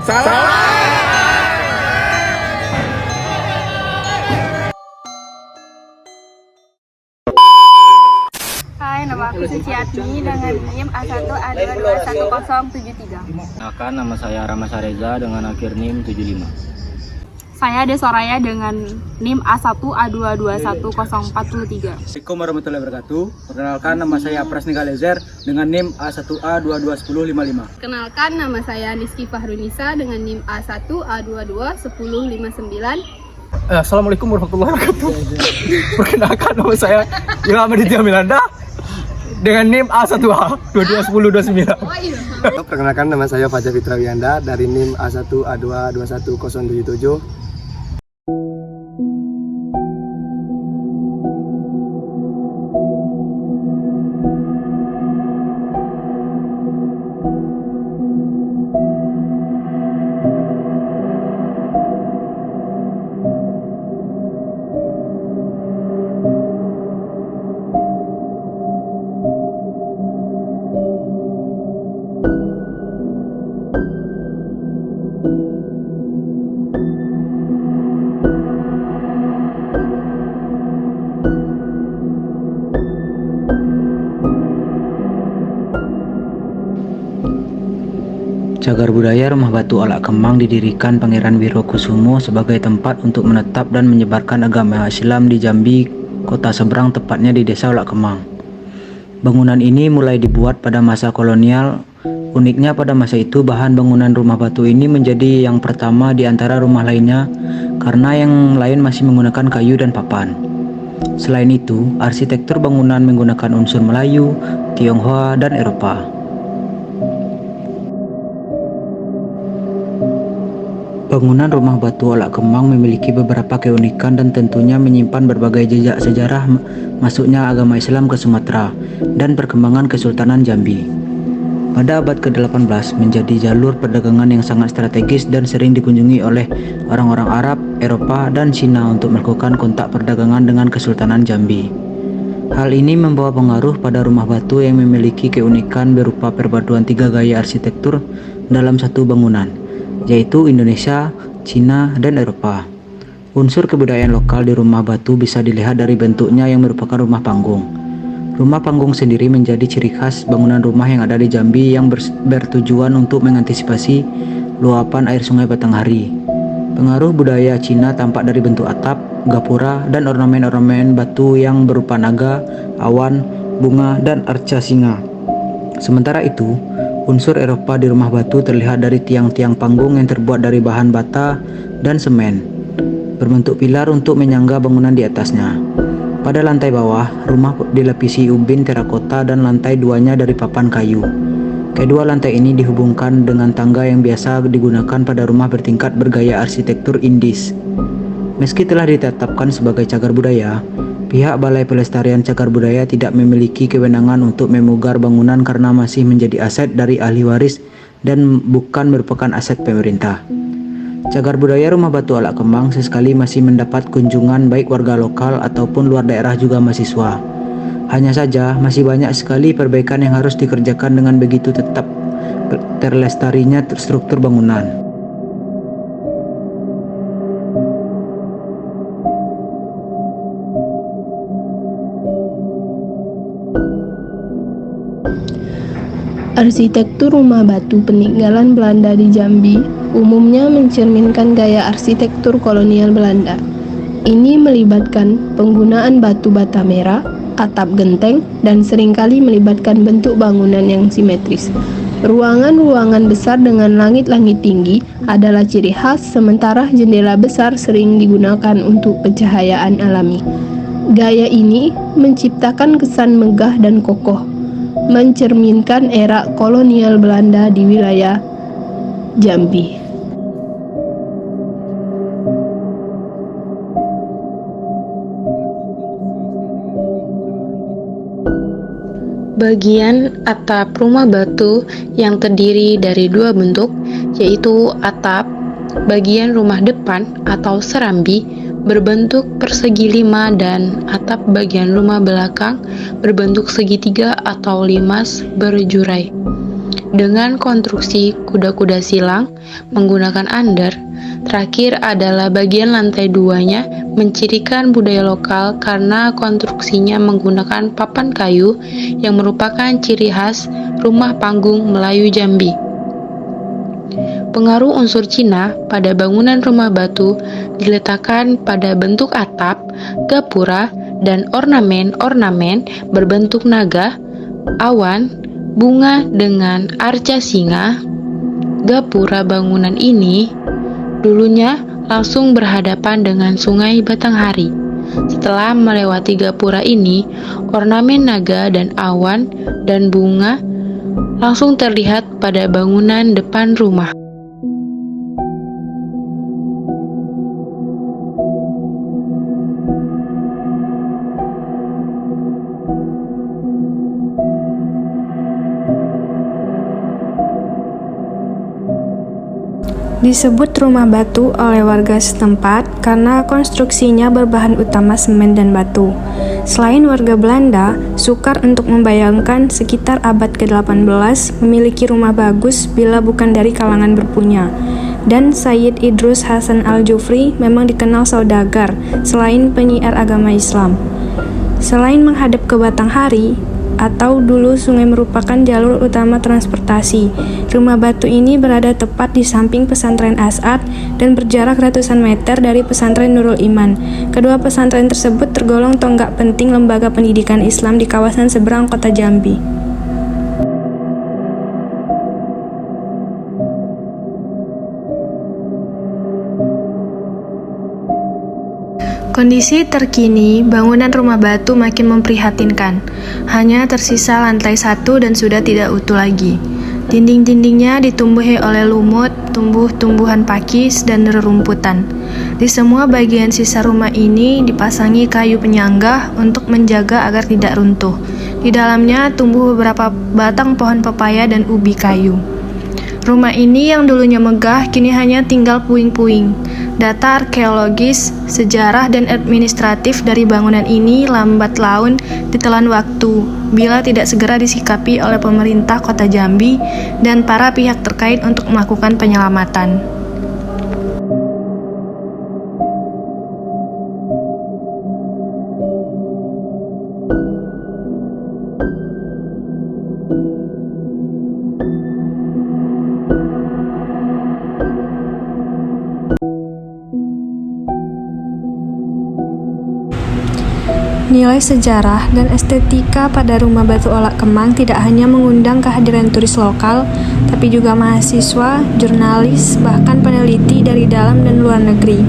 Hai, nama aku Suciatmi dengan NIM A1A2211073. Kenalkan, nama saya Ramasa Reza dengan akhir NIM 75. Saya Desoraya dengan NIM A1A221043. Assalamualaikum warahmatullahi wabarakatuh. Perkenalkan, nama saya Prasnika Lezer dengan NIM A1A221055. Kenalkan, nama saya Niski Fahrunisa dengan NIM A1A221059. Assalamualaikum warahmatullahi wabarakatuh. Perkenalkan, nama saya Ilham Aditya Milanda dengan NIM A1A221029. Perkenalkan, nama saya Fajar Fitra Wiyanda dari NIM A1A2211077. Cagar Budaya Rumah Batu Alak Kemang didirikan Pangeran Wirokusumo sebagai tempat untuk menetap dan menyebarkan agama Islam di Jambi, kota seberang, tepatnya di Desa Alak Kemang. Bangunan ini mulai dibuat pada masa kolonial. Uniknya pada masa itu bahan bangunan rumah batu ini menjadi yang pertama di antara rumah lainnya karena yang lain masih menggunakan kayu dan papan. Selain itu, arsitektur bangunan menggunakan unsur Melayu, Tionghoa, dan Eropa. Bangunan rumah batu Alak Kemang memiliki beberapa keunikan dan tentunya menyimpan berbagai jejak sejarah masuknya agama Islam ke Sumatera dan perkembangan Kesultanan Jambi. Pada abad ke-18 menjadi jalur perdagangan yang sangat strategis dan sering dikunjungi oleh orang-orang Arab, Eropa, dan Cina untuk melakukan kontak perdagangan dengan Kesultanan Jambi. Hal ini membawa pengaruh pada rumah batu yang memiliki keunikan berupa perpaduan tiga gaya arsitektur dalam satu bangunan, yaitu Indonesia, Cina, dan Eropa. Unsur kebudayaan lokal di rumah batu bisa dilihat dari bentuknya yang merupakan rumah panggung. Rumah panggung sendiri menjadi ciri khas bangunan rumah yang ada di Jambi yang bertujuan untuk mengantisipasi luapan air sungai Batanghari. Pengaruh budaya Cina tampak dari bentuk atap, gapura, dan ornamen-ornamen batu yang berupa naga, awan, bunga, dan arca singa. Sementara itu, unsur Eropa di rumah batu terlihat dari tiang-tiang panggung yang terbuat dari bahan bata dan semen, berbentuk pilar untuk menyangga bangunan di atasnya. Pada lantai bawah, rumah dilapisi ubin terakota dan lantai duanya dari papan kayu. Kedua lantai ini dihubungkan dengan tangga yang biasa digunakan pada rumah bertingkat bergaya arsitektur Indis. Meski telah ditetapkan sebagai cagar budaya, pihak Balai Pelestarian Cagar Budaya tidak memiliki kewenangan untuk memugar bangunan karena masih menjadi aset dari ahli waris dan bukan merupakan aset pemerintah. Cagar Budaya Rumah Batu Alak Kemang sesekali masih mendapat kunjungan baik warga lokal ataupun luar daerah juga mahasiswa. Hanya saja masih banyak sekali perbaikan yang harus dikerjakan dengan begitu tetap terlestarinya struktur bangunan. Arsitektur rumah batu peninggalan Belanda di Jambi umumnya mencerminkan gaya arsitektur kolonial Belanda. Ini melibatkan penggunaan batu bata merah, atap genteng, dan seringkali melibatkan bentuk bangunan yang simetris. Ruangan-ruangan besar dengan langit-langit tinggi adalah ciri khas, sementara jendela besar sering digunakan untuk pencahayaan alami. Gaya ini menciptakan kesan megah dan kokoh, mencerminkan era kolonial Belanda di wilayah Jambi. Bagian atap rumah batu yang terdiri dari dua bentuk, yaitu atap bagian rumah depan atau serambi berbentuk persegi 5 dan atap bagian rumah belakang berbentuk segitiga atau limas berjurai. dengan konstruksi kuda-kuda silang menggunakan under. Terakhir adalah bagian lantai 2-nya mencirikan budaya lokal karena konstruksinya menggunakan papan kayu yang merupakan ciri khas rumah panggung Melayu Jambi. Pengaruh unsur Cina pada bangunan rumah batu diletakkan pada bentuk atap, gapura, dan ornamen-ornamen berbentuk naga, awan, bunga dengan arca singa. Gapura bangunan ini dulunya langsung berhadapan dengan Sungai Batanghari. Setelah melewati gapura ini, ornamen naga dan awan dan bunga langsung terlihat pada bangunan depan rumah. Disebut rumah batu oleh warga setempat karena konstruksinya berbahan utama semen dan batu. Selain warga Belanda, sukar untuk membayangkan sekitar abad ke-18 memiliki rumah bagus bila bukan dari kalangan berpunya. Dan Sayyid Idrus Hasan Al-Jufri memang dikenal saudagar selain penyiar agama Islam. Selain menghadap ke Batanghari, atau dulu sungai merupakan jalur utama transportasi. Rumah batu ini berada tepat di samping pesantren As'ad dan berjarak ratusan meter dari pesantren Nurul Iman. Kedua pesantren tersebut tergolong tonggak penting lembaga pendidikan Islam di kawasan seberang kota Jambi. Kondisi terkini bangunan rumah batu makin memprihatinkan. Hanya tersisa lantai 1 dan sudah tidak utuh lagi. Dinding-dindingnya ditumbuhi oleh lumut, tumbuh-tumbuhan pakis, dan rerumputan. Di semua bagian sisa rumah ini dipasangi kayu penyangga untuk menjaga agar tidak runtuh. Di dalamnya tumbuh beberapa batang pohon pepaya dan ubi kayu. Rumah ini yang dulunya megah kini hanya tinggal puing-puing. Data arkeologis, sejarah, dan administratif dari bangunan ini lambat laun ditelan waktu bila tidak segera disikapi oleh pemerintah Kota Jambi dan para pihak terkait untuk melakukan penyelamatan. Nilai sejarah dan estetika pada rumah batu Olak Kemang tidak hanya mengundang kehadiran turis lokal, tapi juga mahasiswa, jurnalis, bahkan peneliti dari dalam dan luar negeri.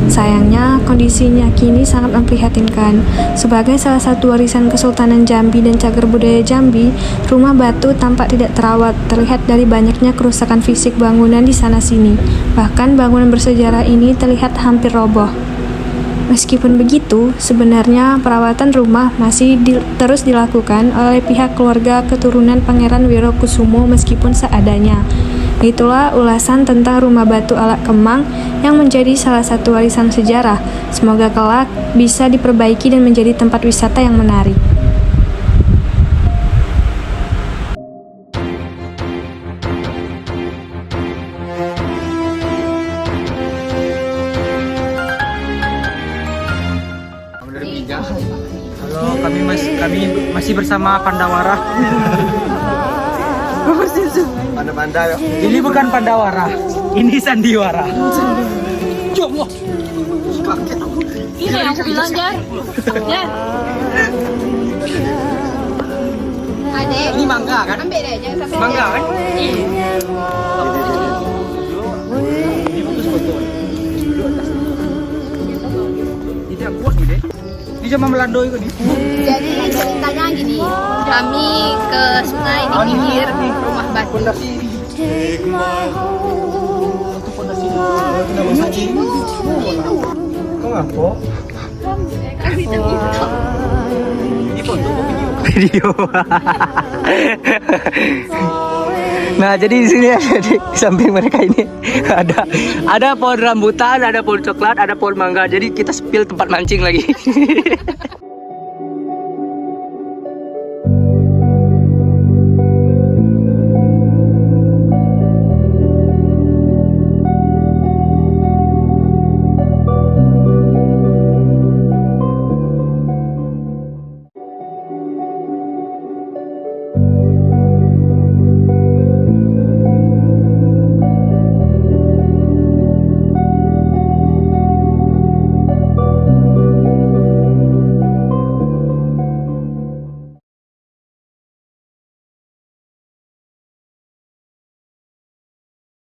Sayangnya, kondisinya kini sangat memprihatinkan. Sebagai salah satu warisan Kesultanan Jambi dan cagar budaya Jambi, rumah batu tampak tidak terawat, terlihat dari banyaknya kerusakan fisik bangunan di sana-sini. Bahkan bangunan bersejarah ini terlihat hampir roboh. Meskipun begitu, sebenarnya perawatan rumah masih terus dilakukan oleh pihak keluarga keturunan Pangeran Wirokusumo meskipun seadanya. Itulah ulasan tentang rumah batu Olak Kemang yang menjadi salah satu warisan sejarah. Semoga kelak bisa diperbaiki dan menjadi tempat wisata yang menarik. Halo, kami masih bersama Pandawara. Panda-panda ya. Ini bukan Pandawara, ini Sandiwara. Ini yang aku bilang, Jar. Jar. Ini mangga kan? Ambil deh, jangan sampai. Mangga kan? Ini yang kuat nih deh. Ini cuma melandoi kok nih. Jadi ceritanya gini, kami ke sungai di pinggir rumah batu. Kok ngapo? Video. Nah, jadi di sini ada di samping mereka ini ada pohon rambutan, ada pohon coklat, ada pohon mangga. Jadi kita spill tempat mancing lagi.